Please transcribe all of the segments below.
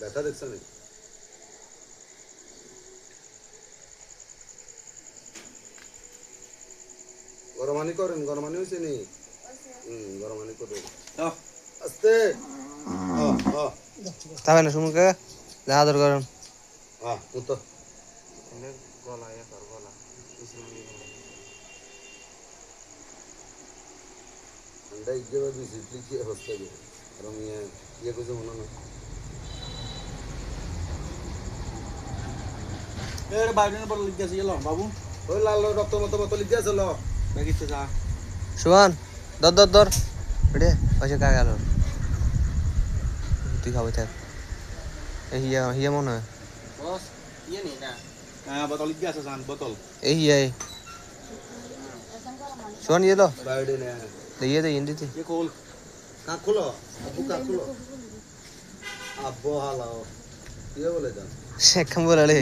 ব্যথা দেখছ নাকি? গরমানি করেন, গরমানি হয়েছে নি? গরমানি করে আস্তে তবে না সুমুকে যা আদর করেন উত্তর গলা গলা ঠান্ডা ইয়ে দিয়েছি কি অবস্থা দিয়ে আর আমি ইয়ে করছে মনে না বাইরের বড় লিখে আছে বাবু ওই লাল রক্ত মতো মতো লিখে আছে ল দেখিচ্ছে যা সুমান দর দর দর বেটে পয়সা কাজ গেল তুই খাবে থাক হিয়া হিয়া মনে হয় বস ইয়ে নি না হ্যাঁ বোতল লিখে আছে জান বোতল এই হিয়া সুমান ইয়ে লো বাইরে নে দিয়ে দে ইন্দি তে ये खोल কাক খুলো আব্বু কাক খুলো আব্বু হালাও ইয়ে বলে যান সে কাম বলে লে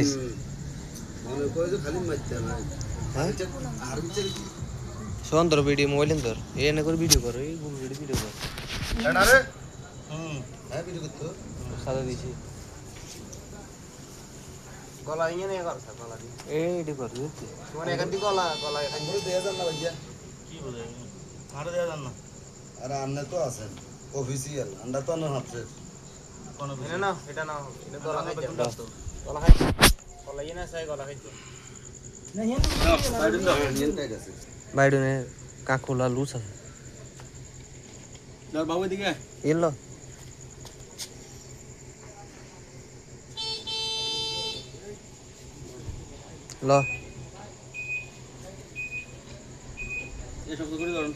মনে করে যে খালি মারতে না হ্যাঁ আর বিচার কি সুমান তোর ভিডিও মোবাইল তোর এ না করে ভিডিও কর এই গুল ভিডিও কর এটা রে হ্যাঁ ভিডিও করতে সাদা দিছি গলা ইয়ে নেই করছ গলা দি এই এডি কর দিছি মানে এখান থেকে গলা এখান আমরা দেয়া যান না ভাইয়া কি বলে আরে দেয়া জান না আরে আমনে তো আছেন অফিসিয়াল আমরা তো না হাফছে কোন ভিনে না এটা না এটা গলা খাইতে গলা খাইতে গলা ইয়ে না চাই গলা খাইতে বাইডনে কাকুলা লুস আছে দর বাবু দিকে ইল্লো ল এই শব্দ করে ধরুন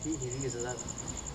কি হিরিয়ে গেছে